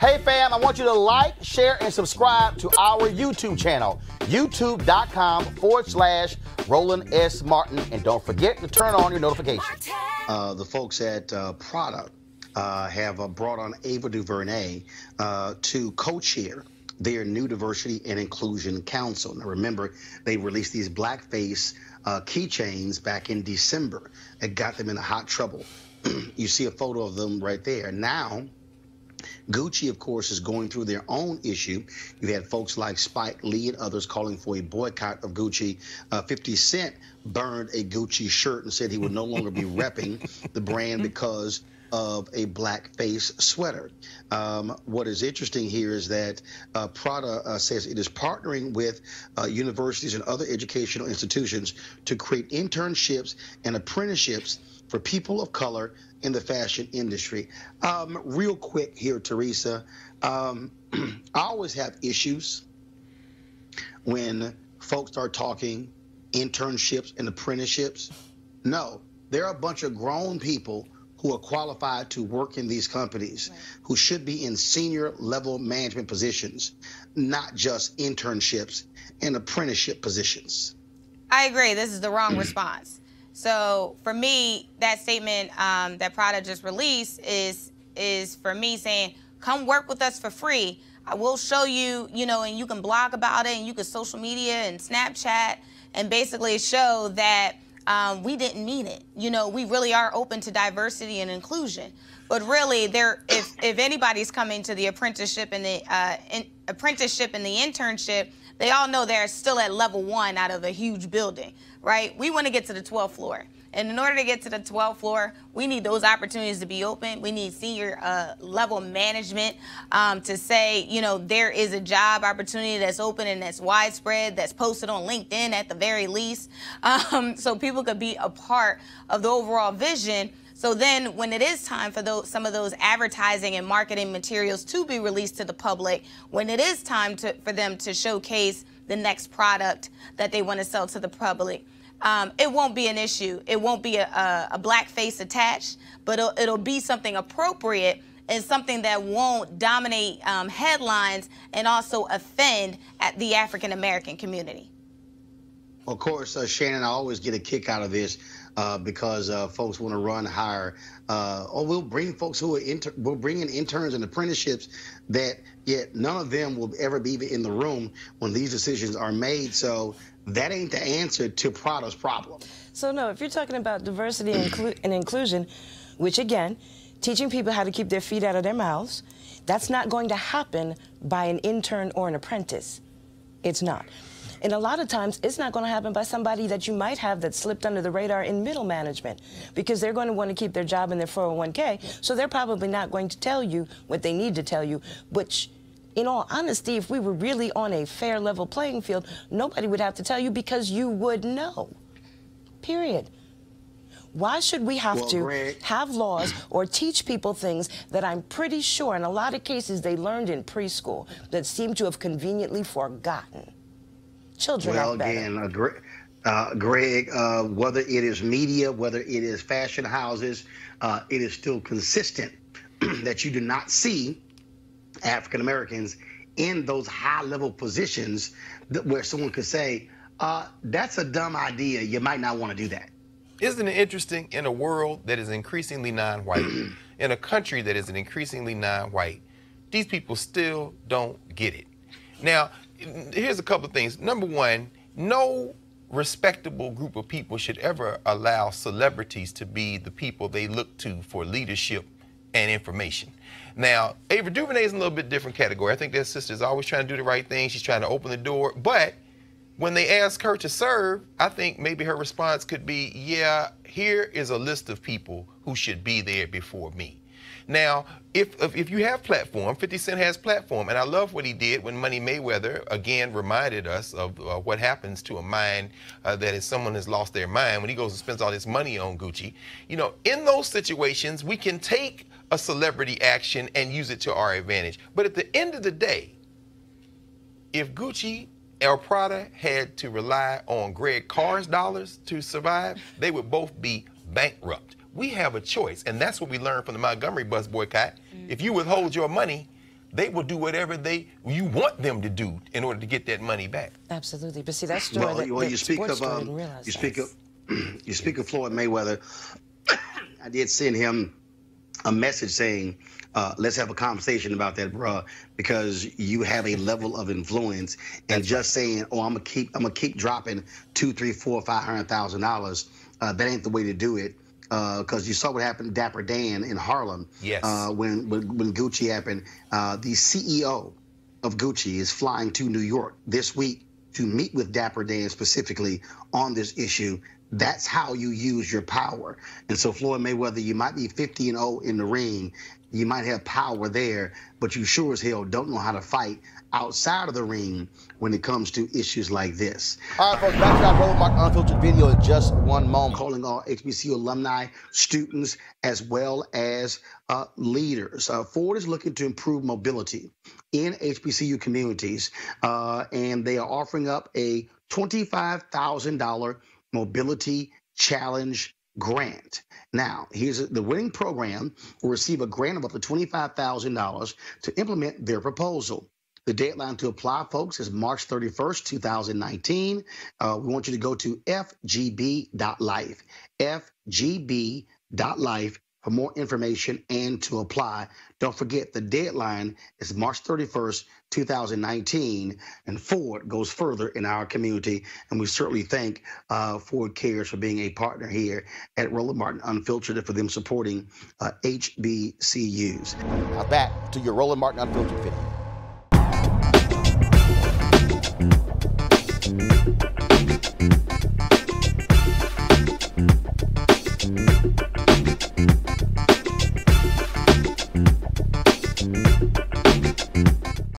Hey fam, I want you to like, share, and subscribe to our YouTube channel, youtube.com/Roland S. Martin. And don't forget to turn on your notifications. The folks at Prada have brought on Ava DuVernay to co-chair their new Diversity and Inclusion Council. Now remember, they released these blackface keychains back in December. It got them into hot trouble. You see a photo of them right there. Now, Gucci, of course, is going through their own issue. You had folks like Spike Lee and others calling for a boycott of Gucci. 50 Cent burned a Gucci shirt and said he would no longer be repping the brand because of a blackface sweater. What is interesting here is that Prada says it is partnering with universities and other educational institutions to create internships and apprenticeships for people of color in the fashion industry. Real quick here, Teresa, I always have issues when folks start talking internships and apprenticeships. No, there are a bunch of grown people who are qualified to work in these companies, right, who should be in senior level management positions, not just internships and apprenticeship positions. I agree. This is the wrong response. So for me, that statement that Prada just released is for me saying, come work with us for free. I will show you, and you can blog about it, and you can social media and Snapchat, and basically show that we didn't mean it. We really are open to diversity and inclusion. But really, if anybody's coming to the apprenticeship and the internship, they all know they're still at level 1 out of a huge building, right? We want to get to the 12th floor. And in order to get to the 12th floor, we need those opportunities to be open. We need senior level management to say, there is a job opportunity that's open and that's widespread, that's posted on LinkedIn at the very least, so people could be a part of the overall vision. So then when it is time for some of those advertising and marketing materials to be released to the public, when it is time for them to showcase the next product that they want to sell to the public, it won't be an issue. It won't be a black face attached, but it'll be something appropriate and something that won't dominate headlines and also offend the African American community. Of course, Shannon, I always get a kick out of this because folks want to run higher. We'll bring folks who are we'll bring in interns and apprenticeships that yet none of them will ever be in the room when these decisions are made. So that ain't the answer to Prada's problem. So no, if you're talking about diversity and inclusion, which again, teaching people how to keep their feet out of their mouths, that's not going to happen by an intern or an apprentice. It's not. And a lot of times, it's not going to happen by somebody that you might have that slipped under the radar in middle management, because they're going to want to keep their job and their 401k, so they're probably not going to tell you what they need to tell you, which, in all honesty, if we were really on a fair level playing field, nobody would have to tell you because you would know, period. Why should we have to have laws or teach people things that I'm pretty sure in a lot of cases they learned in preschool that seem to have conveniently forgotten? Children are better. Greg, whether it is media, whether it is fashion houses, it is still consistent that you do not see African Americans in those high-level positions where someone could say, that's a dumb idea, you might not want to do that. Isn't it interesting, in a world that is increasingly non-white, in a country that is increasingly non-white, these people still don't get it. Now, here's a couple of things. Number one, no respectable group of people should ever allow celebrities to be the people they look to for leadership and information. Now, Ava DuVernay is in a little bit different category. I think that sister's always trying to do the right thing. She's trying to open the door. But when they ask her to serve, I think maybe her response could be, yeah, here is a list of people who should be there before me. Now, if you have platform, 50 Cent has platform, and I love what he did when Money Mayweather, again, reminded us of what happens to a mind that is someone has lost their mind when he goes and spends all this money on Gucci. In those situations, we can take a celebrity action and use it to our advantage. But at the end of the day, if Gucci or Prada had to rely on Greg Carr's dollars to survive, they would both be bankrupt. We have a choice, and that's what we learned from the Montgomery bus boycott. If you withhold your money, they will do whatever you want them to do in order to get that money back. Absolutely. But see, that's story you speak of Floyd Mayweather. I did send him a message saying, let's have a conversation about that, bruh, because you have a level of influence, and just saying, oh, I'm gonna keep dropping $200,000, $300,000, $400,000, $500,000. That ain't the way to do it. Because you saw what happened to Dapper Dan in Harlem. Yes. When Gucci happened. The CEO of Gucci is flying to New York this week to meet with Dapper Dan specifically on this issue. That's how you use your power. And so Floyd Mayweather, you might be 50-0 in the ring. You might have power there, but you sure as hell don't know how to fight outside of the ring when it comes to issues like this. All right, folks, back to that Roland Martin Unfiltered video in just one moment. Calling all HBCU alumni, students, as well as leaders. Ford is looking to improve mobility in HBCU communities, and they are offering up a $25,000 mobility challenge grant. Now, here's the winning program will receive a grant of up to $25,000 to implement their proposal. The deadline to apply, folks, is March 31st, 2019. We want you to go to FGB.Life, FGB.Life for more information and to apply. Don't forget, the deadline is March 31st, 2019, and Ford goes further in our community, and we certainly thank Ford Cares for being a partner here at Roland Martin Unfiltered and for them supporting HBCUs. Now back to your Roland Martin Unfiltered video.